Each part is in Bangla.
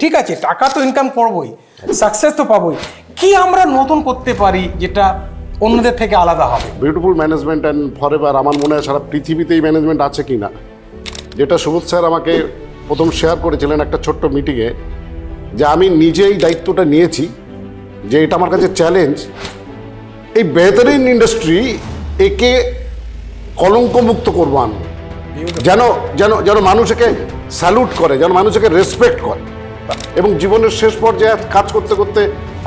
ঠিক আছে, টাকা তো ইনকাম করবোই, সাকসেস তো পাবোই, কি আমরা নতুন করতে পারি যেটা অন্যদের থেকে আলাদা হবে? বিউটিফুল ম্যানেজমেন্ট অ্যান্ড ফরএভার আমার মনে হয় সারা পৃথিবীতেই ম্যানেজমেন্ট আছে কি না, যেটা সুবোধ স্যার আমাকে প্রথম শেয়ার করেছিলেন একটা ছোট্ট মিটিংয়ে, যে আমি নিজেই দায়িত্বটা নিয়েছি যে এটা আমার কাছে চ্যালেঞ্জ, এই বেহতরিন ইন্ডাস্ট্রি একে কলঙ্কমুক্ত করবো আমি, যেন যেন যেন মানুষ একে স্যালুট করে, যেন মানুষ একে রেসপেক্ট করে, এবং জীবনের শেষ পর্যায়ে কাজ করতে করতে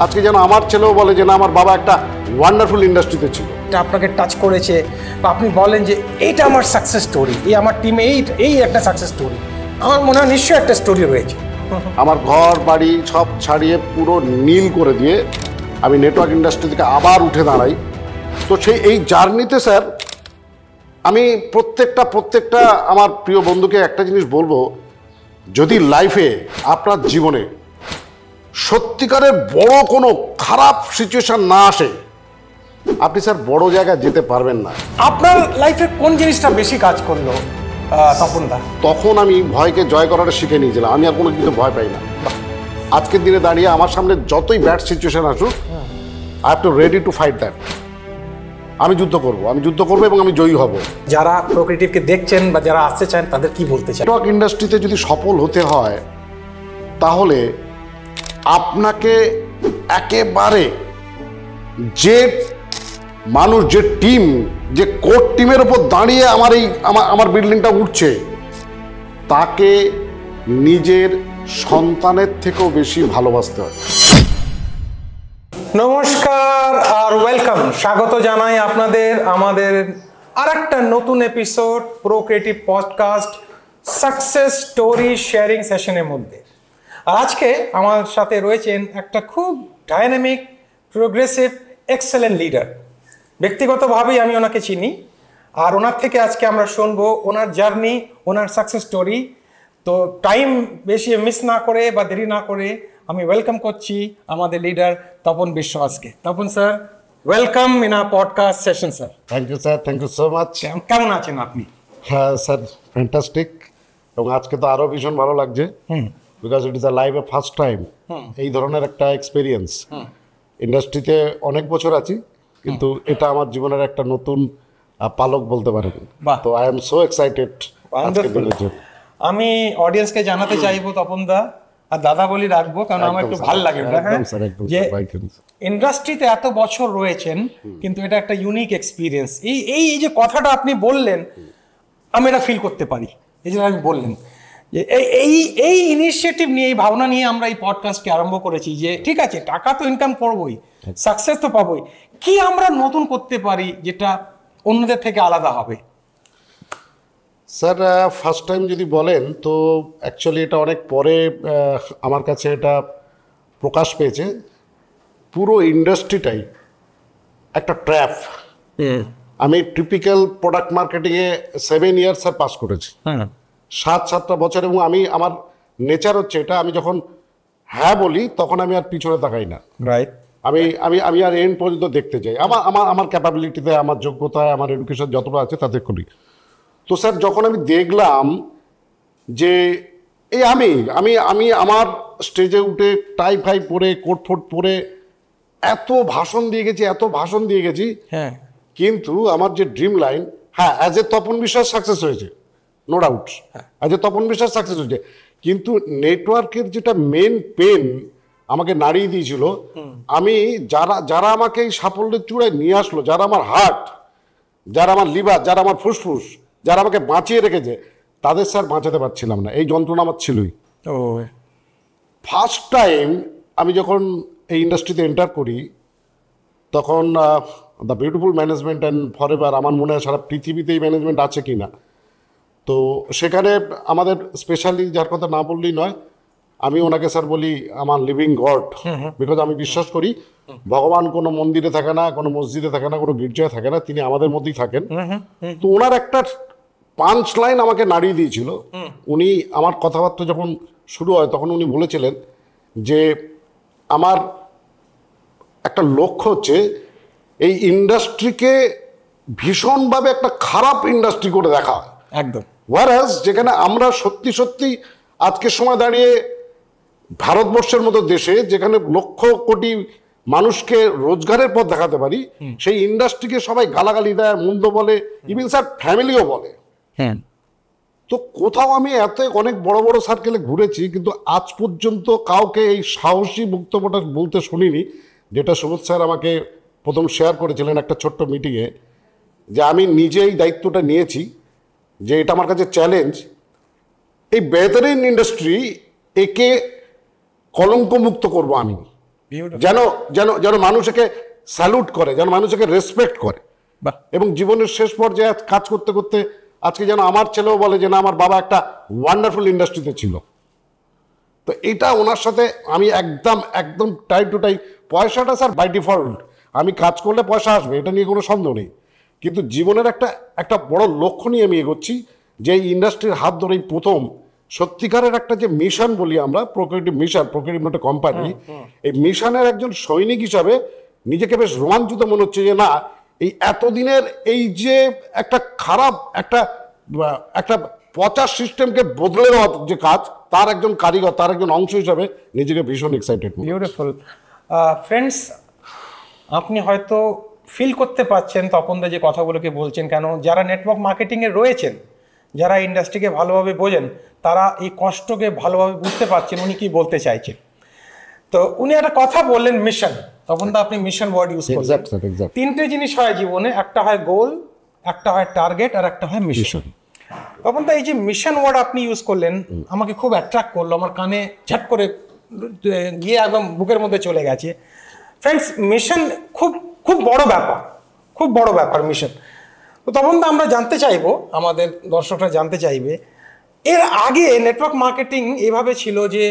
আজকে যেন আমার ছেলেও বলে যে না আমার বাবা একটা ওয়ান্ডারফুল ইন্ডাস্ট্রিতে ছিল। এটা আপনাকে টাচ করেছে বা আপনি বলেন যে এইটা আমার সাকসেস স্টোরি, এই আমার টিমে এই একটা সাকসেস স্টোরি, আমার মনে হয় নিশ্চয়ই একটা স্টোরি রয়েছে। আমার ঘর বাড়ি সব ছাড়িয়ে পুরো নীল করে দিয়ে আমি নেটওয়ার্ক ইন্ডাস্ট্রি থেকে আবার উঠে দাঁড়াই। তো সেই এই জার্নিতে স্যার আমি প্রত্যেকটা আমার প্রিয় বন্ধুকে একটা জিনিস বলবো, যদি লাইফে আপনার জীবনে সত্যিকারের বড় কোনো খারাপ সিচুয়েশন না আসে, আপনি স্যার বড় জায়গায় যেতে পারবেন না। আপনার লাইফে কোন জিনিসটা বেশি কাজ করলো তপনদা? তখন আমি ভয়কে জয় করাটা শিখে নিয়েছিলাম, আমি আর কোনো কিছু ভয় পাই না। আজকের দিনে দাঁড়িয়ে আমার সামনে যতই ব্যাড সিচুয়েশন আসুক, I have to ready to fight that. আমি যুদ্ধ করব এবং আমি জয়ী হব। যারা প্রোক্রিয়েটিভকে দেখছেন বা যারা আসতে চান তাদের কি বলতে চান? নেটওয়ার্ক ইন্ডাস্ট্রিতে যদি সফল হতে হয় তাহলে আপনাকে একেবারে যে মানুষ, যে টিম, যে কোর টিমের উপর দাঁড়িয়ে আমার বিল্ডিংটা উঠছে, তাকে নিজের সন্তানের থেকেও বেশি ভালোবাসতে হবে। নমস্কার আর ওয়েলকাম, স্বাগত জানাই আপনাদের আমাদের আরেকটা নতুন episode procreative podcast success story sharing সেশনের মধ্যে। আর আজকে আমার সাথে রয়েছেন একটা খুব ডাইনামিক, প্রোগ্রেসিভ, এক্সেলেন্ট লিডার। ব্যক্তিগতভাবেই আমি ওনাকে চিনি, আর ওনার থেকে আজকে আমরা শুনবো ওনার জার্নি, ওনার সাকসেস স্টোরি। তো টাইম বেশি মিস না করে বা দেরি না করে আমি ওয়েলকাম করছি আমাদের লিডার তপন বিশ্বাসকে। Tapan sir, welcome in our podcast session sir. Thank you sir, thank you so much. কেমন আছেন আপনি? হ্যাঁ স্যার, ফ্যান্টাস্টিক। এবং আজকে তো আরও ভীষণ ভালো লাগছে, বিকজ ইট ইজ আ লাইফে ফার্স্ট টাইম এই ধরনের একটা এক্সপিরিয়েন্স। ইন্ডাস্ট্রিতে অনেক বছর আছি, কিন্তু এটা আমার জীবনের একটা নতুন পালক বলতে পারেন। তো আই এম সো এক্সাইটেড। আমি অডিয়েন্সকে জানাতে চাইবো তপনদা, আর দাদা বলি রাখবো কারণ আমার একটু ভালো লাগে ওটা, হ্যাঁ, যে ইন্ডাস্ট্রিতে এত বছর রয়েছেন কিন্তু এটা একটা ইউনিক এক্সপিরিয়েন্স। এই যে কথাটা আপনি বললেন, আমি এটা ফিল করতে পারি। এই যে আমি বললেন যে এই ইনিশিয়েটিভ নিয়ে, এই ভাবনা নিয়ে আমরা এই পডকাস্টকে আরম্ভ করেছি যে ঠিক আছে, টাকা তো ইনকাম করবোই, সাকসেস তো পাবোই, কি আমরা নতুন করতে পারি যেটা অন্যদের থেকে আলাদা হবে? স্যার, ফার্স্ট টাইম যদি বলেন তো অ্যাকচুয়ালি এটা অনেক পরে আমার কাছে এটা প্রকাশ পেয়েছে। পুরো ইন্ডাস্ট্রিটাই একটা ট্র্যাপ। আমি টিপিক্যাল প্রোডাক্ট মার্কেটিংয়ে 7 ইয়ার্স স্যার পাস করেছি, 7টা বছর। এবং আমার নেচার হচ্ছে এটা, আমি যখন হ্যাঁ বলি তখন আমি আর পিছনে তাকাই না। রাইট। আমি আর এন্ড পর্যন্ত দেখতে চাই, আমার ক্যাপাবিলিটিতে, আমার যোগ্যতায়, আমার এডুকেশন যতটা আছে তাতে করি। তো স্যার যখন আমি দেখলাম যে এই আমি আমার স্টেজে উঠে টাই ফাই পরে, কোট ফোট পরে এত ভাষণ দিয়ে গেছি, হ্যাঁ, কিন্তু আমার যে ড্রিম লাইন, হ্যাঁ, as a Tapan Biswas success হয়েছে, no doubt, as a Tapan Biswas success হয়েছে, কিন্তু নেটওয়ার্কের যেটা মেন পেন আমাকে নাড়িয়ে দিয়েছিল, আমি যারা আমাকে এই সাফল্যের চূড়ায় নিয়ে আসলো, যারা আমার হার্ট, যারা আমার লিভার, যারা আমার ফুসফুস, যারা আমাকে বাঁচিয়ে রেখেছে, তাদের স্যার বাঁচাতে পারছিলাম না। এই যন্ত্রণা আমার ছিলই। ফার্স্ট টাইম আমি যখন এই ইন্ডাস্ট্রিতে এন্টার করি, তখন the beautiful management and forever আমার মনে হয় সারা পৃথিবীতেই ম্যানেজমেন্ট আছে কি না। তো সেখানে আমাদের স্পেশালি, যার কথা না বললেই নয়, আমি ওনাকে স্যার বলি আমার লিভিং গড, বিকজ আমি বিশ্বাস করি ভগবান কোনো মন্দিরে থাকে না, কোনো মসজিদে থাকে না, কোনো গির্জায় থাকে না, তিনি আমাদের মধ্যেই থাকেন। তো ওনার একটা পাঞ্চ লাইন আমাকে নাড়িয়ে দিয়েছিল। উনি আমার কথাবার্তা যখন শুরু হয় তখন উনি বলেছিলেন যে আমার একটা লক্ষ্য হচ্ছে এই ইন্ডাস্ট্রিকে ভীষণভাবে একটা খারাপ ইন্ডাস্ট্রি করে দেখা। একদম। ওয়ারাস যেখানে আমরা সত্যি আজকের সময় দাঁড়িয়ে ভারতবর্ষের মতো দেশে যেখানে লক্ষ কোটি মানুষকে রোজগারের পথ দেখাতে পারি, সেই ইন্ডাস্ট্রিকে সবাই গালাগালি দেয়, মন্দ বলে, ইভেন স্যার ফ্যামিলিও বলে। হ্যাঁ, তো কোথাও আমি অনেক বড় বড় সার্কেলে ঘুরেছি, কিন্তু আজ পর্যন্ত কাউকে এই সাহসী বক্তব্যটা বলতে শুনিনি, যেটা সুবোধ স্যার আমাকে প্রথম শেয়ার করেছিলেন একটা ছোট্ট মিটিংয়ে, যে আমি নিজেই দায়িত্বটা নিয়েছি যে এটা আমার কাছে চ্যালেঞ্জ, এই বেহতরিন ইন্ডাস্ট্রি একে কলঙ্কমুক্ত করব আমি, যেন যেন যেন মানুষ একে স্যালুট করে, যেন মানুষ একে রেসপেক্ট করে, এবং জীবনের শেষ পর্যায়ে কাজ করতে করতে আজকে যেন আমার ছেলেও বলে যে না, আমার বাবা একটা ওয়ান্ডারফুল ইন্ডাস্ট্রিতে ছিল। তো এটা ওনার সাথে আমি একদম একদম টাইম টু টাইম, পয়সাটা স্যার বাই ডিফল্ট, আমি কাজ করলে পয়সা আসবে, এটা নিয়ে কোনো সন্দেহ নেই, কিন্তু জীবনের একটা বড় লক্ষ্য নিয়ে আমি এগোচ্ছি, যে এই ইন্ডাস্ট্রির হাত ধরেই প্রথম সত্যিকারের একটা যে মিশন বলি আমরা, প্রোক্রিয়েটিভ মিশন, প্রোক্রিয়েটিভ একটা কোম্পানি, এই মিশনের একজন সৈনিক হিসাবে নিজেকে বেশ রোমাঞ্চিত মনে হচ্ছে যে না, এই এতদিনের এই যে একটা খারাপ একটা পচা সিস্টেমকে বদলে দেওয়ার যে কাজ, তার একজন কারিগর, তার একজন অংশ হিসাবে নিজেকে ভীষণ এক্সাইটেড। বিউটিফুল। ফ্রেন্ডস, আপনি হয়তো ফিল করতে পারছেন তপনদা যে কথাগুলোকে বলছেন, কেন যারা নেটওয়ার্ক মার্কেটিংয়ে রয়েছেন, যারা ইন্ডাস্ট্রিকে ভালোভাবে বোঝেন, তারা এই কষ্টকে ভালোভাবে বুঝতে পারছেন উনি কি বলতে চাইছেন। তো উনি একটা কথা বললেন, মিশন। তপনদা, আপনি মিশন ওয়ার্ড ইউজ করলেন। তিনটে জিনিস হয় জীবনে, একটা হয় গোল, একটা হয় টার্গেট, আর একটা হয় মিশন। তপনদা, এই যে মিশন ওয়ার্ড আপনি ইউজ করলেন, আমাকে খুব অ্যাট্রাক্ট করলো, আমার কানে ঝাট করে গিয়ে একদম বুকের মধ্যে চলে গেছে। ফ্রেন্ডস, মিশন খুব খুব বড় ব্যাপার, খুব বড় ব্যাপার মিশন। তো তপনদা, আমরা জানতে চাইবো, আমাদের দর্শকরা জানতে চাইবে, এর আগে নেটওয়ার্ক মার্কেটিং এভাবে ছিল যে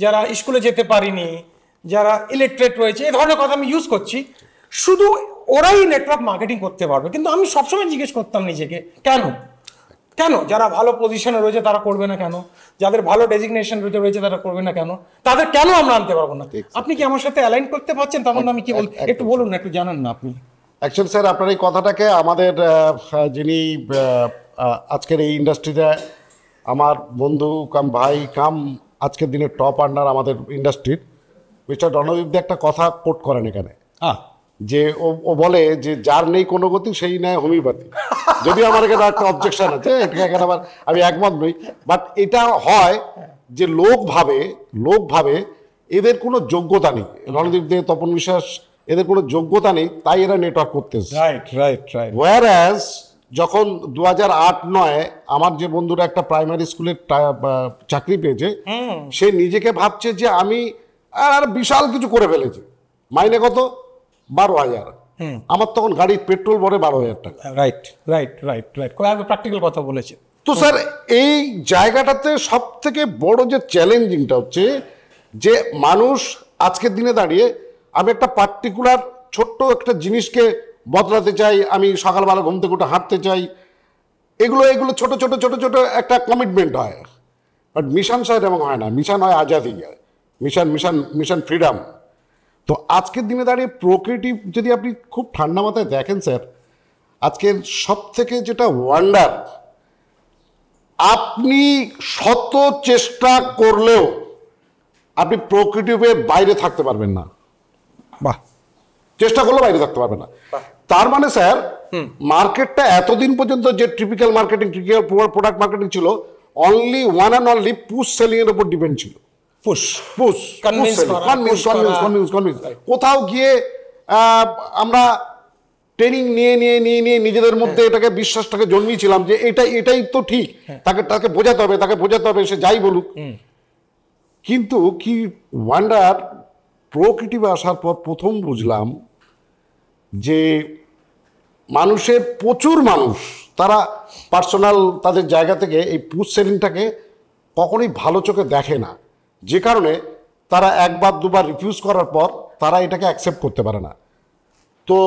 যারা স্কুলে যেতে পারিনি, যারা ইলিটারেট রয়েছে, এই ধরনের কথা আমি ইউজ করছি, শুধু ওরাই নেটওয়ার্ক মার্কেটিং করতে পারবে। কিন্তু আমি সবসময় জিজ্ঞেস করতাম নিজেকে, কেন কেন যারা ভালো পজিশনে রয়েছে তারা করবে না কেন, যাদের ভালো ডেজিগনেশন রয়েছে তারা করবে না কেন, তাদের কেন আমরা আনতে পারবো না? আপনি কি আমার সাথে অ্যালাইন করতে পারছেন? তখন আমি কি বলবো, একটু বলুন না, একটু জানান না আপনি। অ্যাকচুয়ালি স্যার, আপনার এই কথাটাকে আমাদের যিনি আজকের এই ইন্ডাস্ট্রিতে আমার বন্ধু কাম ভাই কাম আজকের দিনে টপ আর্নার আমাদের ইন্ডাস্ট্রির মিস্টার রণদীপ দে একটা কথা কোট করেন এখানে, যে ও বলে যে যার নেই কোনো গতি সেই নেয় হোমিওপ্যাথি। যদিও আমার এখানে একটা অবজেকশন আছে, এখানে আবার আমি একমত নই, বাট এটা হয় যে লোক ভাবে এদের কোনো যোগ্যতা নেই, রণদীপ দে, তপন বিশ্বাস, এদের কোনো যোগ্যতা নেই, তাই এরা নেটওয়ার্ক করতেছে। ওয়ারঅ্যাজ যখন 2008-09 আমার যে বন্ধুরা একটা প্রাইমারি স্কুলের চাকরি পেয়েছে, সে নিজেকে ভাবছে যে আমি আর বিশাল কিছু করে ফেলেছি, মাইনে কত 12,000, আমার তখন গাড়ির পেট্রোল ভরে 12,000 টাকা। Right right right right, practical কথা বলেছে। তো স্যার, এই জায়গাটাতে সব থেকে বড় যে চ্যালেঞ্জিংটা হচ্ছে যে মানুষ আজকের দিনে দাঁড়িয়ে, আমি একটা পার্টিকুলার ছোট্ট একটা জিনিসকে বদলাতে চাই, আমি সকালবেলা ঘুম থেকে উঠে হাঁটতে চাই, এগুলো ছোট ছোট ছোট ছোট একটা কমিটমেন্ট হয়, বাট মিশন স্যার এমন হয় না। মিশন হয় Azadi, mission mission mission freedom. তো আজকের দিনে দাঁড়িয়ে প্রোক্রিয়েটিভ যদি আপনি খুব ঠান্ডা মাথায় দেখেন স্যার, আজকের সব থেকে যেটা ওয়ান্ডার, আপনি শত চেষ্টা করলেও আপনি প্রোক্রিয়েটিভের বাইরে থাকতে পারবেন না। বাহ, চেষ্টা করলে বাইরে থাকতে পারবে না। তার মানে স্যার, মার্কেটটা এতদিন পর্যন্ত যে typical marketing, typical product marketing ছিল, only one and only push selling এর উপর ডিপেন্ড ছিল। কোথাও গিয়ে আমরা ট্রেনিং নিয়ে নিজেদের মধ্যে এটাকে বিশ্বাসটাকে জন্মিয়েছিলাম যে এটাই তো ঠিক, তাকে বোঝাতে হবে, সে যাই বলুক। কিন্তু কি ওয়ান্ডার, প্রোক্রিয়েটিভে আসার পর প্রথম বুঝলাম যে প্রচুর মানুষ তারা পার্সোনাল তাদের জায়গা থেকে এই পুশ সেলিংটাকে কখনোই ভালো চোখে দেখে না, যে কারণে তারা একবার দুবার রিফিউজ করার পর তারা এটাকে অ্যাকসেপ্ট করতে পারে না। তো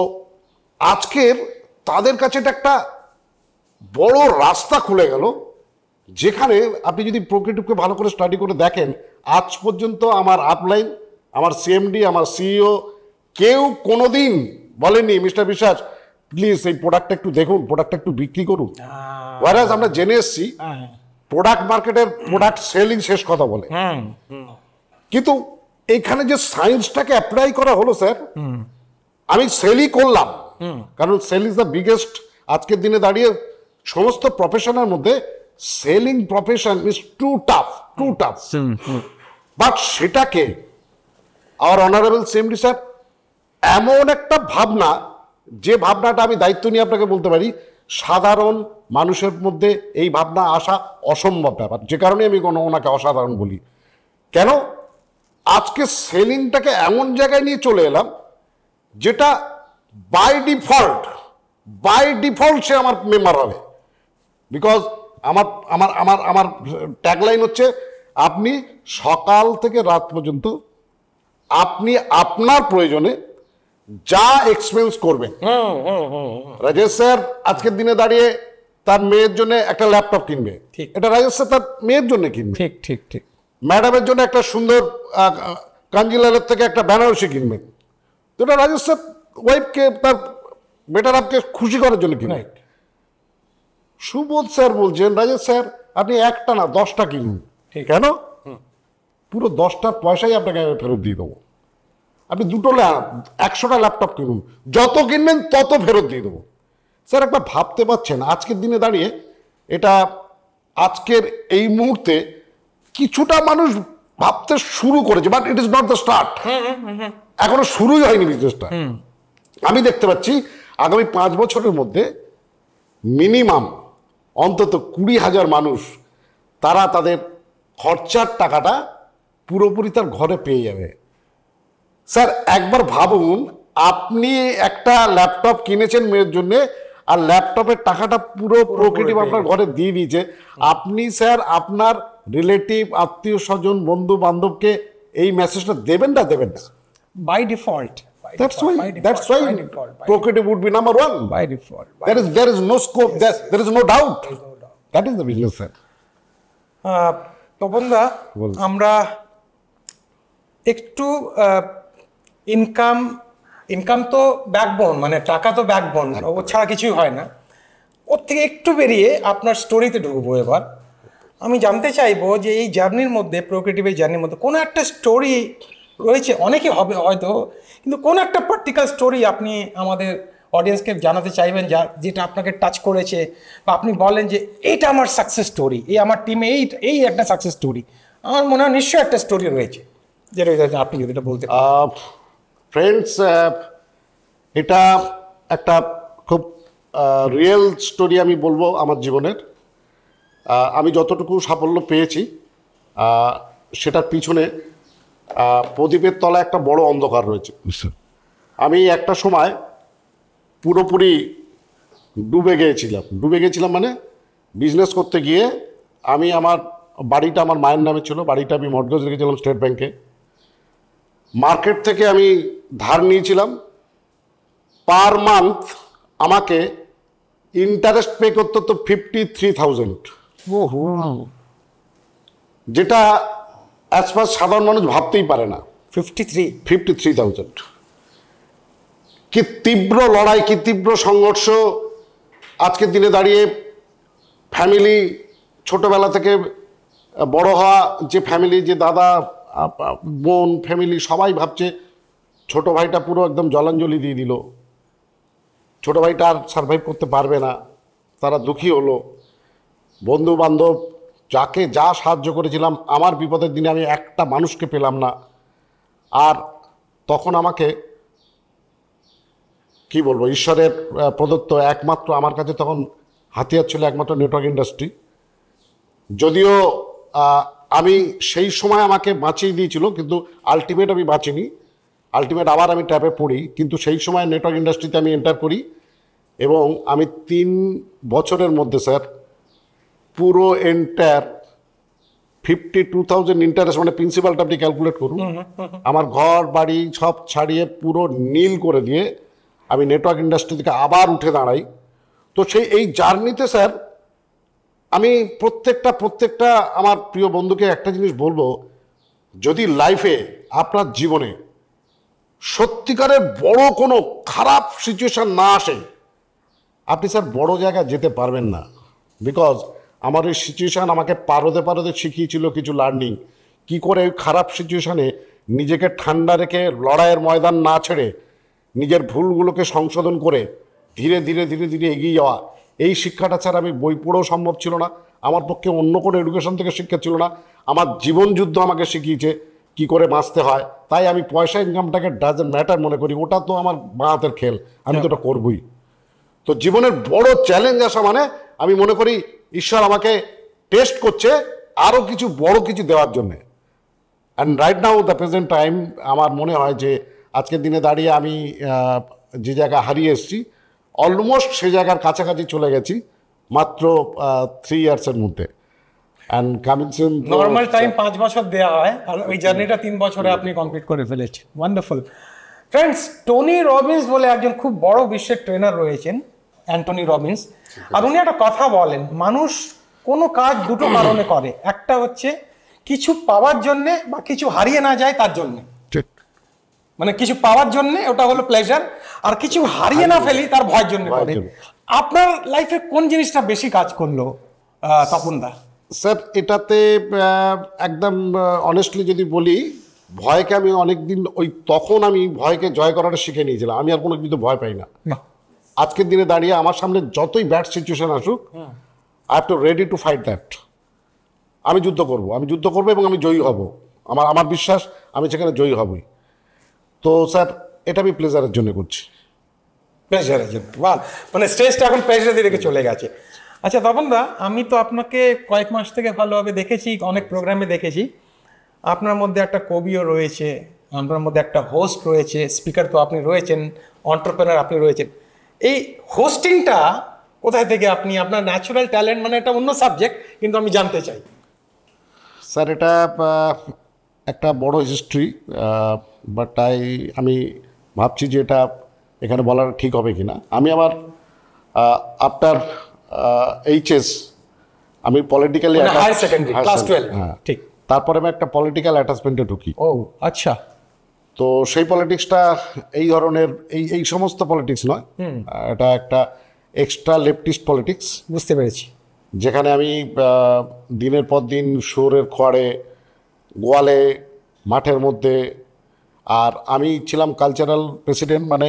আজকের তাদের কাছে এটা একটা বড় রাস্তা খুলে গেল, যেখানে আপনি যদি প্রোক্রিয়েটিভকে ভালো করে স্টাডি করে দেখেন, আজ পর্যন্ত আমার আপলাইন, আমার সিএমডি, আমার সিইও কেউ কোনোদিন বলেনি মিস্টার বিশ্বাস প্লিজ এই প্রোডাক্টটা একটু দেখুন, প্রোডাক্টটা একটু বিক্রি করুন। ওয়ারাজ আমরা জেনে এসছি প্রোডাক্ট মার্কেটের প্রোডাক্ট সেলিং শেষ কথা বলে। কিন্তু এইখানে যে সায়েন্সটাকে অ্যাপ্লাই করা হলো স্যার, আমি সেলই করলাম, কারণ সেল ইজ দ্য বিগেস্ট। আজকের দিনে দাঁড়িয়ে সমস্ত প্রফেশনের মধ্যে selling profession is too tough, but সেটাকে আওয়ার অনারেবল সিএমডি স্যার এমন একটা ভাবনা, যে ভাবনাটা আমি দায়িত্ব নিয়ে আপনাকে বলতে পারি সাধারণ মানুষের মধ্যে এই ভাবনা আসা অসম্ভব ব্যাপার, যে কারণে আমি ওনাকে অসাধারণ বলি। কেন? আজকে সেলিংটাকে এমন জায়গায় নিয়ে চলে এলাম যেটা বাই ডিফল্ট সে আমার মেম্বার হবে। বিকজ আমার আমার আমার আমার ট্যাগলাইন হচ্ছে, আপনি সকাল থেকে রাত পর্যন্ত আপনি আপনার প্রয়োজনে যা এক্সপেন্স করবেন। রাজেশ স্যার আজকের দিনে দাঁড়িয়ে তার মেয়ের জন্য একটা ল্যাপটপ কিনবে, এটা রাজেশ স্যার তার মেয়ের জন্য কিনবে। ঠিক ঠিক ঠিক। ম্যাডামের জন্য একটা সুন্দর কাঞ্জিলালের থেকে একটা বেনারসি কিনবেন, তো এটা রাজেশ স্যার ওয়াইফকে, তার বেটার আপকে খুশি করার জন্য কিনবেন। সুবোধ স্যার বলছেন, রাজেশ স্যার আপনি একটা না 10টা কিনুন। কেন? পুরো 10টার পয়সাই আপনাকে ফেরত দিয়ে দেবো। আপনি 100টা ল্যাপটপ কিনুন, যত কিনবেন তত ফেরত দিয়ে দেবো। স্যার একবার ভাবতে পারছেন আজকের দিনে দাঁড়িয়ে এটা, আজকের এই মুহূর্তে কিছুটা মানুষ ভাবতে শুরু করেছে, but it is not the start. এখনো শুরুই হয়নি বিজনেসটা। আমি দেখতে পাচ্ছি আগামী 5 বছরের মধ্যে মিনিমাম অন্তত 20,000 মানুষ তারা তাদের খরচার টাকাটা পুরোপুরি তার ঘরে পেয়ে যাবে। স্যার একবার ভাবুন, আপনি একটা ল্যাপটপ কিনেছেন মেয়ের জন্য, আর ল্যাপটপের টাকাটা পুরো প্রোক্রেটিভ আপনার ঘরে দিয়ে দিয়েছে। আপনি স্যার আপনার রিলেটিভ, আত্মীয় স্বজন, বন্ধু বান্ধবকে এই মেসেজটা দেবেন না? By default. That's why Procreative would be number one. By default. There is no scope. There is no doubt. That is the business, sir. তপনদা, আমরা একটু ইনকাম তো ব্যাকবোন, মানে টাকা তো ব্যাকবোন, ও ছাড়া কিছুই হয় না। ওর থেকে একটু বেরিয়ে আপনার স্টোরিতে ঢুকবো এবার। আমি জানতে চাইবো যে এই জার্নির মধ্যে, প্রোক্রেটিভের জার্নির মধ্যে কোনো একটা স্টোরি রয়েছে, অনেকে হবে হয়তো, কিন্তু কোন একটা পার্টিকুলার স্টোরি আপনি আমাদের অডিয়েন্সকে জানাতে চাইবেন, যেটা আপনাকে টাচ করেছে, বা আপনি বলেন যে এইটা আমার সাকসেস স্টোরি, এই আমার টিমে এই একটা সাকসেস স্টোরি। আমার মনে হয় নিশ্চয়ই একটা স্টোরি রয়েছে, যেটা আপনি যদি এটা বলতে। ফ্রেন্ডস, এটা একটা খুব রিয়েল স্টোরি আমি বলবো আমার জীবনের। আমি যতটুকু সাফল্য পেয়েছি সেটার পিছনে প্রদীপের তলায় একটা বড় অন্ধকার রয়েছে। আমি একটা সময় পুরোপুরি ডুবে গিয়েছিলাম মানে বিজনেস করতে গিয়ে আমি আমার বাড়িটা আমার মায়ের নামে ছিল, বাড়িটা আমি মর্টগেজ রেখেছিলাম স্টেট ব্যাংকে। মার্কেট থেকে আমি ধার নিয়েছিলাম, পার মান্থ আমাকে ইন্টারেস্ট পে করতে হতো 53,000, যেটা অ্যাজ পার সাধারণ মানুষ ভাবতেই পারে না। 53,000। কি তীব্র লড়াই, কি তীব্র সংঘর্ষ। আজকের দিনে দাঁড়িয়ে ফ্যামিলি, ছোটবেলা থেকে বড় হওয়া যে ফ্যামিলি, যে দাদা বোন ফ্যামিলি, সবাই ভাবছে ছোট ভাইটা পুরো একদম জলাঞ্জলি দিয়ে দিল, ছোট ভাইটা আর সার্ভাইভ করতে পারবে না, তারা দুঃখী হলো। বন্ধু বান্ধব যাকে যা সাহায্য করেছিলাম, আমার বিপদের দিনে আমি একটা মানুষকে পেলাম না। আর তখন আমাকে কি বলবো, ঈশ্বরের প্রদত্ত একমাত্র আমার কাছে তখন হাতিয়ার ছিল একমাত্র নেটওয়ার্ক ইন্ডাস্ট্রি। যদিও আমি সেই সময় আমাকে বাঁচিয়ে দিয়েছিল, কিন্তু আলটিমেট আমি বাঁচিনি। আলটিমেট আবার আমি ট্র্যাপে পড়ি, কিন্তু সেই সময় নেটওয়ার্ক ইন্ডাস্ট্রিতে আমি এন্টার করি এবং আমি 3 বছরের মধ্যে স্যার পুরো এন্টায়ার 52,000 ইন্টারেস্ট, মানে প্রিন্সিপালটা আপনি ক্যালকুলেট করুন, আমার ঘর বাড়ি সব ছাড়িয়ে পুরো নীল করে দিয়ে আমি নেটওয়ার্ক ইন্ডাস্ট্রি থেকে আবার উঠে দাঁড়াই। তো এই জার্নিতে স্যার আমি প্রত্যেকটা আমার প্রিয় বন্ধুকে একটা জিনিস বলবো, যদি লাইফে আপনার জীবনে সত্যিকারের বড় কোনো খারাপ সিচুয়েশান না আসে, আপনি স্যার বড় জায়গায় যেতে পারবেন না। বিকজ আমার এই সিচুয়েশান আমাকে পারদে শিখিয়েছিল কিছু লার্নিং, কি করে ওই খারাপ সিচুয়েশনে নিজেকে ঠান্ডা রেখে লড়াইয়ের ময়দান না ছেড়ে নিজের ভুলগুলোকে সংশোধন করে ধীরে ধীরে ধীরে ধীরে এগিয়ে যাওয়া, এই শিক্ষাটা ছাড়া আমি বই পড়েও সম্ভব ছিল না। আমার পক্ষে অন্য কোনো এডুকেশন থেকে শিক্ষা ছিল না। আমার জীবন যুদ্ধ আমাকে শিখিয়েছে কি করে বাঁচতে হয়। তাই আমি পয়সা ইনকামটাকে ডাজেন্ট ম্যাটার মনে করি, ওটা তো আমার বাঁ হাতের খেল, আমি তো ওটা করবই। তো জীবনের বড় চ্যালেঞ্জ আসা মানে আমি মনে করি ঈশ্বর আমাকে টেস্ট করছে আরও কিছু বড় কিছু দেওয়ার জন্যে। And right now the present time আমার মনে হয় যে আজকের দিনে দাঁড়িয়ে আমি যে জায়গা হারিয়ে এসেছি অলমোস্ট সে জায়গার কাছাকাছি চলে গেছি মাত্র 3 ইয়ার্সের মধ্যে। And coming soon. Normal time 5 বছর দেওয়া হয়, আর ওই জার্নিটা 3 বছরে আপনি কমপ্লিট করে ফেলেছেন। ওয়ান্ডারফুল। ফ্রেন্ডস, টনি রবিন্স বলে একজন খুব বড় বিশ্বের ট্রেনার রয়েছেন, অ্যান্টনি রবিন্স। আর উনি একটা কথা বলেন, মানুষ কোনো কাজ দুটো কারণে করে, একটা হচ্ছে কিছু পাওয়ার জন্যে বা কিছু হারিয়ে না যায় তার জন্যে। মানে কিছু পাওয়ার জন্য, ওটা হলো প্লেজার, আর কিছু হারিয়ে না ফেলি তার ভয়ের জন্য করে। আপনার লাইফে কোন জিনিসটা বেশি কাজ করলো তপনদা? স্যার এটাতে একদম অনেস্টলি যদি বলি, ভয়কে আমি অনেকদিন তখন আমি ভয়কে জয় করাটা শিখে নিয়েছিলাম। আমি আর কোনো কিন্তু ভয় পাই না। আজকের দিনে দাঁড়িয়ে আমার সামনে যতই ব্যাড সিচুয়েশন আসুক, I have to ready to fight that. আমি যুদ্ধ করব এবং আমি জয়ী হব। আমার বিশ্বাস আমি সেখানে জয়ী হবই। তো স্যার এটা আমি প্লেজারের জন্য করছি। প্লেজারের জন্য, মানে স্ট্রেসটা এখন প্লেজারের দিকে চলে গেছে। আচ্ছা তপনদা, আমি তো আপনাকে কয়েক মাস থেকে ভালোভাবে দেখেছি, অনেক প্রোগ্রামে দেখেছি। আপনার মধ্যে একটা কবিও রয়েছে, আপনার মধ্যে একটা হোস্ট রয়েছে, স্পিকার তো আপনি রয়েছেন, এন্টারপ্রেনার আপনি রয়েছেন। এই হোস্টিংটা কোথায় থেকে আপনি, আপনার ন্যাচারাল ট্যালেন্ট, মানে এটা অন্য সাবজেক্ট, কিন্তু আমি জানতে চাই। স্যার এটা একটা বড় হিস্ট্রি, বাট আমি ভাবছি যে এটা এখানে বলার ঠিক হবে কিনা। আমি আমার আফটার এইচএস আমি পলিটিক্যালি হায়ার সেকেন্ডারি ক্লাস 12, হ্যাঁ ঠিক। তারপরে আমি একটা পলিটিক্যাল অ্যাটাচমেন্টে ঢুকি। ও আচ্ছা। তো সেই পলিটিক্সটা এই ধরনের এই সমস্ত পলিটিক্স নয়, এটা একটা এক্সট্রা লেফটিস্ট পলিটিক্স। বুঝতে পেরেছি। যেখানে আমি দিনের পর দিন শহরের খোয়াড়ে, গোয়ালে, মাঠের মধ্যে, আর আমি ছিলাম কালচারাল প্রেসিডেন্ট। মানে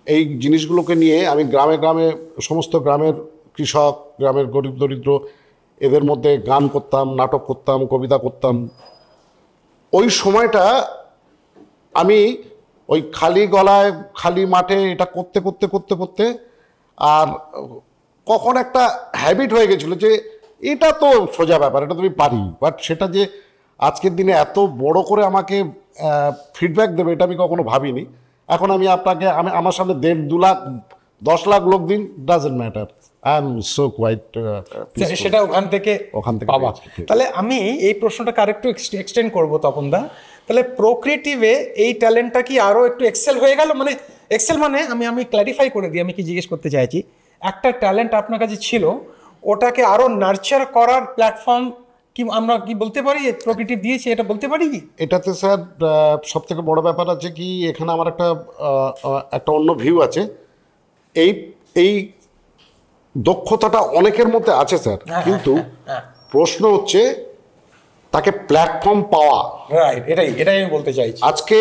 এই জিনিসগুলোকে নিয়ে আমি গ্রামে গ্রামে, সমস্ত গ্রামের কৃষক, গ্রামের গরিব দরিদ্র, এদের মধ্যে গান করতাম, নাটক করতাম, কবিতা করতাম। ওই সময়টা আমি ওই খালি গলায় খালি মাঠে এটা করতে করতে করতে করতে আর কখন একটা হ্যাবিট হয়ে গেছিলো যে এটা তো সোজা ব্যাপার, এটা তো আমি পারি। বাট সেটা যে আজকের দিনে এত বড় করে আমাকে ফিডব্যাক দেবে এটা আমি কখনো ভাবিনি। এখন আমি আপনাকে, আমার সামনে 1.5, 2 লাখ, 10 লাখ লোক দিন, doesn't matter, I am so quite. সেটা ওখান থেকে পাওয়া। তাহলে আমি এই প্রশ্নটাকে আরেকটু এক্সটেন্ড করবো তপনদা। তাহলে প্রোক্রিয়েটিভে এই ট্যালেন্টটা কি আরও একটু এক্সেল হয়ে গেল? মানে এক্সেল মানে আমি ক্ল্যারিফাই করে দিই, আমি কি জিজ্ঞেস করতে চাইছি, একটা ট্যালেন্ট আপনার কাছে ছিল, ওটাকে আরও নার্চার করার প্ল্যাটফর্ম কি আমরা কি বলতে পারি প্রোক্রিয়েটিভ দিয়েছে, এটা বলতে পারি কি? এটাতে স্যার সব থেকে বড় ব্যাপার আছে কি, এখানে আমার একটা অন্য ভিউ আছে। এই দক্ষতাটা অনেকের মধ্যে আছে স্যার, কিন্তু প্রশ্ন হচ্ছে তাকে প্ল্যাটফর্ম পাওয়া। রাইট, এটাই আমি বলতে চাইছি। আজকে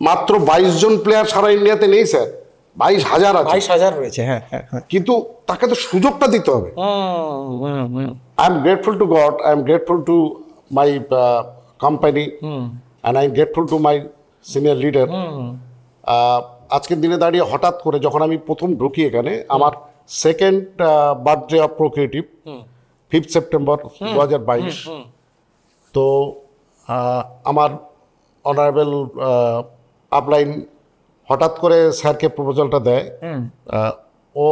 মাত্র 22 জন প্লেয়ার সারা ইন্ডিয়াতে নেই স্যার, 22,000 আছে। 22,000 রয়েছে, হ্যাঁ। কিন্তু তাকে তো সুযোগটা দিতে হবে। I am grateful to god, I am grateful to my company, and I am grateful to my senior leader. আজকের দিনে দাঁড়িয়ে হঠাৎ করে যখন আমি প্রথম ঢুকি এখানে, আমার সেকেন্ড বার্থডে অফ প্রোক্রিয়েটিভ 5 সেপ্টেম্বর 2022। তো আমার অনারেবল আপলাইন হঠাৎ করে স্যারকে প্রপোজালটা দেয়। ও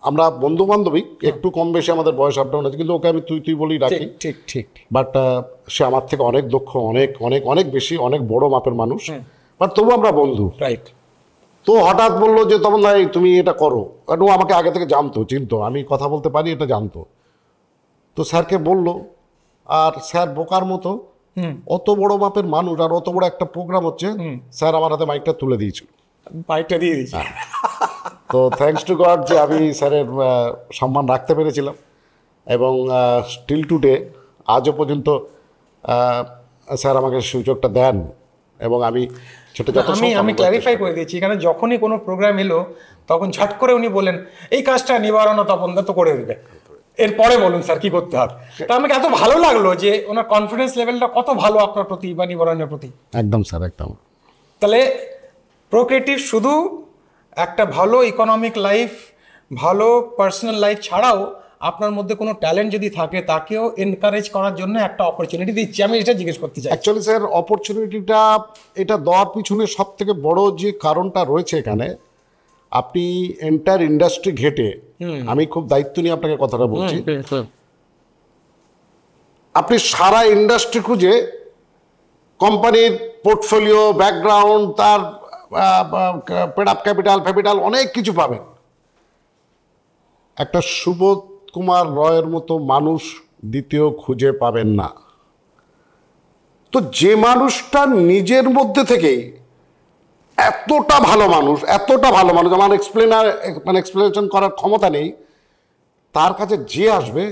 আমরা বন্ধু বান্ধবী, একটু কম বেশি আমাদের বয়স আপ ডাউন আছে, কিন্তু ওকে আমি তুই বলেই রাখি। ঠিক। বাট সে আমার থেকে অনেক দক্ষ, অনেক অনেক অনেক বেশি, অনেক বড় মাপের মানুষ, বাট তবু আমরা বন্ধু। রাইট। তো হঠাৎ বললো যে তখন ভাই তুমি এটা করো, কারণ ও আমাকে আগে থেকে জানতো, চিনতো, আমি কথা বলতে পারি এটা জানতো। তো স্যারকে বললো, আর স্যার বোকার মতো অত বড় মাপের মানুষ আর অত বড় একটা প্রোগ্রাম হচ্ছে, স্যার আমার হাতে মাইকটা তুলে দিয়েছিল। মাইকটা দিয়ে দিয়েছি। তো থ্যাঙ্কস টু গড যে আমি স্যারের সম্মান রাখতে পেরেছিলাম, এবং স্টিল টুডে আজও পর্যন্ত স্যার আমাকে সুযোগটা দেন এবং আমি সেটা আমি ক্ল্যারিফাই করে দিয়েছি, এখানে যখনই কোনো প্রোগ্রাম এলো তখন ঝট করে উনি বলেন এই কাজটা নিবারণ তপনদা তো করে দেবে, এরপরে বলুন স্যার কি করতে হবে। তা আমাকে এত ভালো লাগলো যে ওনার কনফিডেন্স লেভেলটা কত ভালো আপনার প্রতি বা নিবারণের প্রতি। একদম স্যার, একদম। তাহলে প্রোক্রিয়েটিভ শুধু একটা ভালো ইকোনমিক লাইফ, ভালো পার্সোনাল লাইফ ছাড়াও আপনার মধ্যে কোনো ট্যালেন্ট যদি থাকে তাকেও এনকারেজ করার জন্য একটা অপরচুনিটি দিচ্ছি। আমি এটা জিজ্ঞেস করতে চাই। অ্যাকচুয়ালি স্যার অপরচুনিটিটা এটা দেওয়ার পিছনে সব থেকে বড় যে কারণটা রয়েছে এখানে, আপনি এন্টার ইন্ডাস্ট্রি ঘেটে, আমি খুব দায়িত্ব নিয়ে আপনাকে কথাটা বলছি, আপনি সারা ইন্ডাস্ট্রি খুঁজে কোম্পানির পোর্টফোলিও, ব্যাকগ্রাউন্ড, তার পেড আপ ক্যাপিটাল অনেক কিছু পাবেন। একটা সুবোধ কুমার রয়ের মতো মানুষ দ্বিতীয় খুঁজে পাবেন না। তো যে মানুষটা নিজের মধ্যে থেকেই এতটা ভালো মানুষ আমার এক্সপ্লেনেশন করার ক্ষমতা নেই, তার কাছে যে আসবে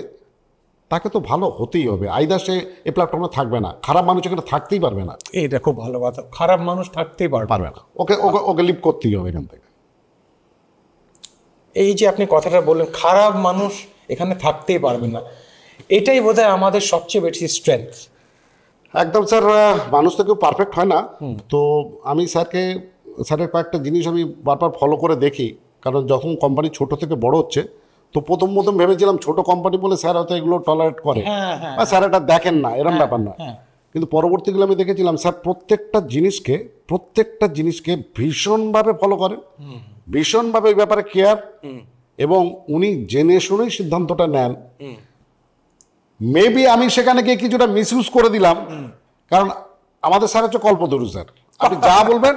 তাকে তো ভালো হতেই হবে। আইদার সে এই প্ল্যাটফর্মে থাকবে না, খারাপ মানুষ এখানে থাকতেই পারবে না। এইটা খুব ভালো কথা, খারাপ মানুষ থাকতেই পারবে না, ওকে লিভ করতেই হবে এখান থেকে। এই যে আপনি কথাটা বললেন খারাপ মানুষ এখানে থাকতেই পারবে না, এটাই বোধহয় আমাদের সবচেয়ে বেশি স্ট্রেংথ। একদম স্যার, মানুষ তো কেউ পারফেক্ট হয় না। তো আমি স্যারের কয়েকটা জিনিস আমি বারবার ফলো করে দেখি, কারণ যখন কোম্পানি ছোট থেকে বড় হচ্ছে, তো প্রথম ভেবেছিলাম ছোট কোম্পানি বলে স্যার হয়তো এগুলো টলারেট করে বা স্যার এটা দেখেন না, এরকম ব্যাপার না। কিন্তু পরবর্তীকালে আমি দেখেছিলাম স্যার প্রত্যেকটা জিনিসকে ভীষণভাবে ফলো করেন, ভীষণভাবে ওই ব্যাপারে কেয়ার, এবং উনি জেনে শুনেই সিদ্ধান্তটা নেন। মেবি আমি সেখানে গিয়ে কিছুটা মিসইউজ করে দিলাম, কারণ আমাদের স্যার হচ্ছে কল্পতরু স্যার, আপনি যা বলবেন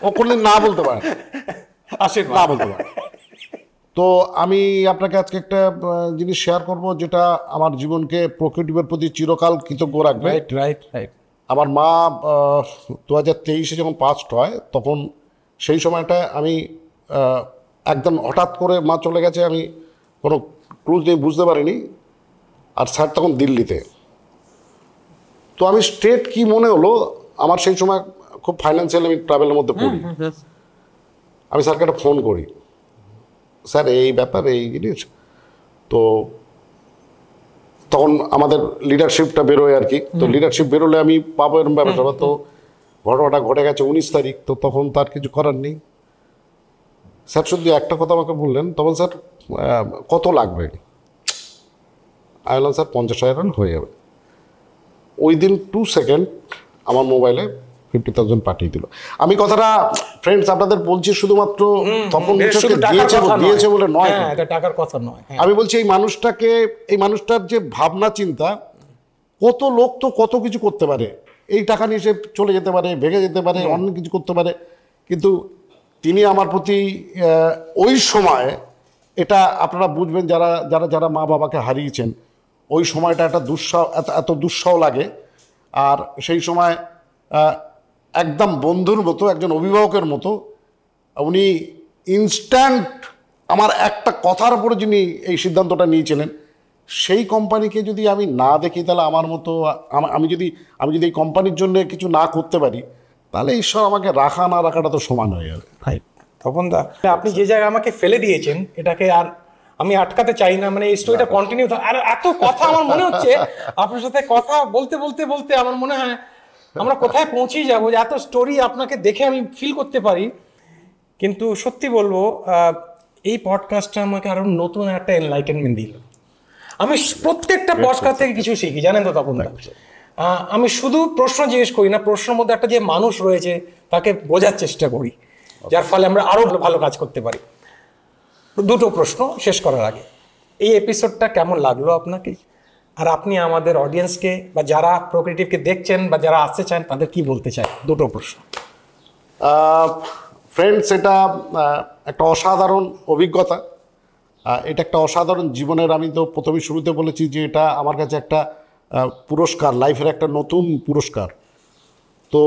ও কোনদিন না বলতে পারেন, না বলতে পারেন। তো আমি আপনাকে আজকে একটা জিনিস শেয়ার করব যেটা আমার জীবনকে প্রকৃতির প্রতি চিরকাল কৃতজ্ঞ রাখবে। আমার মা 2023-এ যখন পাস্ট হয়, তখন সেই সময়টা আমি একদম হঠাৎ করে মা চলে গেছে, আমি কোনো ক্লুজ নেই, বুঝতে পারিনি। আর স্যার তখন দিল্লিতে। তো আমি স্টেট কি মনে হলো, আমার সেই সময় খুব ফাইন্যান্সিয়াল আমি ট্রাভেলের মধ্যে পড়ি। আমি স্যারকে একটা ফোন করি, স্যার এই ব্যাপার এই জিনিস। তো তখন আমাদের লিডারশিপটা বেরোয় আর কি, তো লিডারশিপ বেরোলে আমি পাবো এরকম ব্যাপারটা। তো ঘটনাটা ঘটে গেছে 19 তারিখ, তো তখন তার কিছু করার নেই। স্যার শুধু একটা কথা আমাকে বললেন, তখন স্যার কত লাগবে? আমি বললাম স্যার 50,000 হয়ে যাবে। ওই দিন 2 সেকেন্ড আমার মোবাইলে 50,000 পাঠিয়ে দিল। আমি কথাটা ফ্রেন্ডস আপনাদের বলছি শুধুমাত্র তপন দিয়েছে বলে নয়, এটা টাকার কথা নয়। আমি বলছি এই মানুষটার যে ভাবনা চিন্তা, কত লোক তো কত কিছু করতে পারে, এই টাকা নিয়ে সে চলে যেতে পারে, ভেঙে যেতে পারে, অন্য কিছু করতে পারে, কিন্তু তিনি আমার প্রতি ওই সময়, এটা আপনারা বুঝবেন যারা যারা যারা মা বাবাকে হারিয়েছেন, ওই সময়টা একটা এত দুঃসহ লাগে। আর সেই সময় একদম বন্ধুর মতো, একজন অভিভাবকের মতো উনি ইনস্ট্যান্ট আমার একটা কথার উপরে যিনি এই সিদ্ধান্তটা নিয়েছিলেন, সেই কোম্পানিকে যদি আমি না দেখি, তাহলে আমার মতো আমি যদি এই কোম্পানির জন্য কিছু না করতে পারি, তাহলে ঈশ্বর আমাকে রাখা না রাখাটা তো সমান হয়ে যাবে। তপনদা, আপনি যে জায়গায় আমাকে ফেলে দিয়েছেন, এটাকে আর আমি আটকাতে চাই না। মানে এই স্টোরিটা কন্টিনিউ, আর এত কথা আমার মনে হচ্ছে আপনার সাথে কথা বলতে বলতে বলতে আমার মনে হয় আমরা কোথায় পৌঁছেই যাবো, যে এত স্টোরি আপনাকে দেখে আমি ফিল করতে পারি। কিন্তু সত্যি বলবো, এই পডকাস্টটা আমাকে আরো নতুন একটা এনলাইটেনমেন্ট দিল। আমি প্রত্যেকটা পডকাস্ট থেকে কিছু শিখি, জানেন তো তপনদা। আমি শুধু প্রশ্ন জিজ্ঞেস করি না, প্রশ্নের মধ্যে একটা যে মানুষ রয়েছে তাকে বোঝার চেষ্টা করি, যার ফলে আমরা আরো ভালো কাজ করতে পারি। দুটো প্রশ্ন শেষ করার আগে, এই এপিসোডটা কেমন লাগলো আপনাকে, আর আপনি আমাদের অডিয়েন্সকে বা যারা প্রোক্রিয়েটিভকে দেখছেন বা যারা আসতে চান তাদের কি বলতে চান? দুটো প্রশ্ন। ফ্রেন্ডস, এটা একটা অসাধারণ অভিজ্ঞতা, এটা একটা অসাধারণ জীবনের, আমি তো প্রথমে শুরুতে বলেছি যে এটা আমার কাছে একটা পুরস্কার, লাইফের একটা নতুন পুরস্কার। তো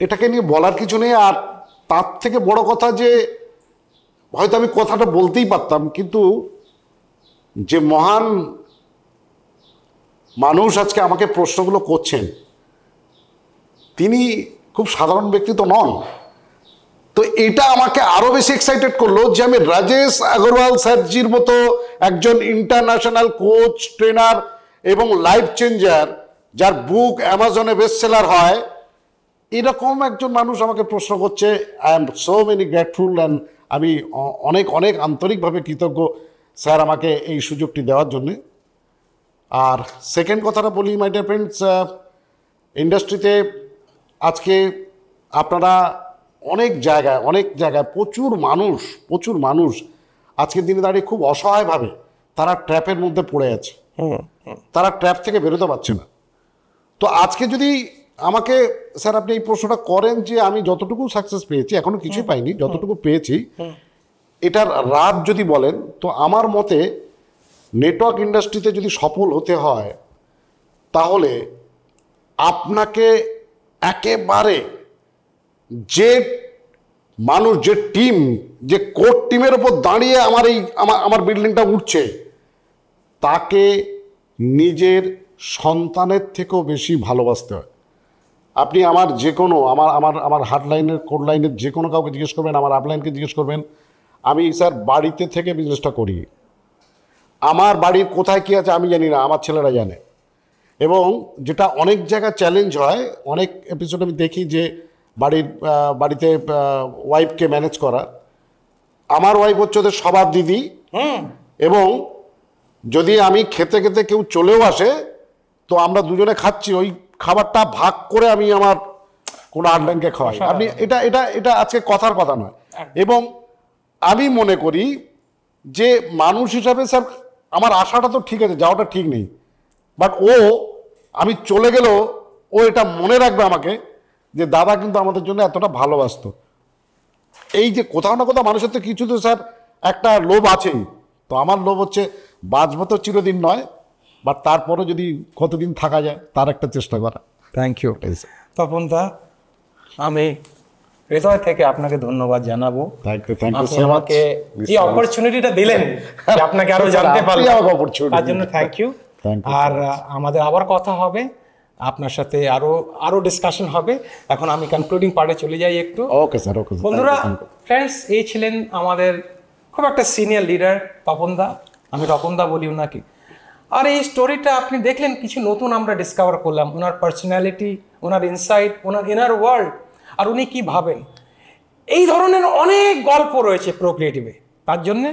এটাকে নিয়ে বলার কিছু নেই। আর তার থেকে বড় কথা যে হয়তো আমি কথাটা বলতেই পারতাম, কিন্তু যে মহান মানুষ আজকে আমাকে প্রশ্নগুলো করছেন, তিনি খুব সাধারণ ব্যক্তি তো নন। তো এটা আমাকে আরো বেশি এক্সাইটেড করলো যে আমি রাজেশ আগরওয়াল স্যারজির মতো একজন ইন্টারন্যাশনাল কোচ, ট্রেনার এবং লাইফ চেঞ্জার, যার বুক অ্যামাজনে বেস্টসেলার হয়, এরকম একজন মানুষ আমাকে প্রশ্ন করছে। I am so many grateful and আমি অনেক অনেক আন্তরিকভাবে কৃতজ্ঞ স্যার আমাকে এই সুযোগটি দেওয়ার জন্যে। আর সেকেন্ড কথাটা বলি, মাই ডিয়ার ফ্রেন্ডস, ইন্ডাস্ট্রিতে আজকে আপনারা অনেক জায়গায় প্রচুর মানুষ আজকের দিনে দাঁড়িয়ে খুব অসহায়ভাবে তারা ট্র্যাপের মধ্যে পড়ে আছে, তারা ট্র্যাপ থেকে বেরোতে পারছে না। তো আজকে যদি আমাকে স্যার আপনি এই প্রশ্নটা করেন যে আমি যতটুকু সাকসেস পেয়েছি, এখনো কিছুই পাইনি, যতটুকু পেয়েছি এটার রাত যদি বলেন, তো আমার মতে নেটওয়ার্ক ইন্ডাস্ট্রিতে যদি সফল হতে হয় তাহলে আপনাকে একেবারে যে মানুষ, যে টিম, যে কোর টিমের ওপর দাঁড়িয়ে আমার বিল্ডিংটা উঠছে, তাকে নিজের সন্তানের থেকেও বেশি ভালোবাসতে হয়। আপনি আমার যে কোনো আমার হার্ডলাইনের, কোড লাইনের যে কোনো কাউকে জিজ্ঞেস করবেন, আমার আপলাইনকে জিজ্ঞেস করবেন, আমি স্যার বাড়িতে থেকে বিজনেসটা করি। আমার বাড়ির কোথায় কী আছে আমি জানি না, আমার ছেলেরা জানে। এবং যেটা অনেক জায়গায় চ্যালেঞ্জ হয়, অনেক এপিসোড আমি দেখি যে বাড়িতে ওয়াইফকে ম্যানেজ করা। আমার ওয়াইফ হচ্ছে ওদের সবার দিদি, এবং যদি আমি খেতে খেতে কেউ চলেও আসে তো আমরা দুজনে খাচ্ছি, ওই খাবারটা ভাগ করে আমি আমার কোনো আনলাইনকে খাওয়াই। আপনি এটা আজকে কথার কথা নয়। এবং আমি মনে করি যে মানুষ হিসাবে স্যার আমার আশাটা তো ঠিক আছে, যাওয়াটা ঠিক নেই, বাট আমি চলে গেলেও ও এটা মনে রাখবে আমাকে যে দাদা কিন্তু আমাদের জন্য এতটা ভালোবাসতো। এই যে কোথাও না কোথাও মানুষের তো কিছু তো স্যার একটা লোভ আছেই। তো আমার লোভ হচ্ছে বাঁচবো তো চিরদিন নয়, বাট তারপরে যদি কতদিন থাকা যায় তার একটা চেষ্টা করা। থ্যাংক ইউ তপন দা, আমি হৃদয় থেকে আপনাকে ধন্যবাদ জানাবো। আপনি আমাকে যে অপরচুনিটিটা দিলেন, আপনাকে আরো জানতে পারলাম, তার জন্য থ্যাংক ইউ। আর আমাদের আবার কথা হবে, আপনার সাথে আরো ডিসকাশন হবে। এখন আমি কনক্লুডিং পার্টে চলে যাই একটু। ওকে স্যার, ওকে বন্ধুরা, ফ্রেন্ডস, এই ছিলেন আমাদের খুব একটা সিনিয়র লিডার তপন দা। আমি তপন দা বলি ওনাকে। আর এই স্টোরিটা আপনি দেখলেন, কিছু নতুন আমরা ডিসকভার করলাম, ওনার পার্সোনালিটি, ওনার ইনসাইট, ওনার ইনার ওয়ার্ল্ড, আর উনি কী ভাবেন। এই ধরনের অনেক গল্প রয়েছে প্রো ক্রিয়েটিভে। তার জন্যে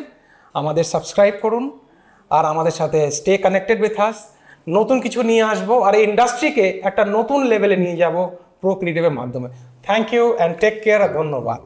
আমাদের সাবস্ক্রাইব করুন আর আমাদের সাথে স্টে কানেক্টেড উইথ আস। নতুন কিছু নিয়ে আসবো আর এই ইন্ডাস্ট্রিকে একটা নতুন লেভেলে নিয়ে যাব প্রো ক্রিয়েটিভের মাধ্যমে। Thank you and take care. ধন্যবাদ।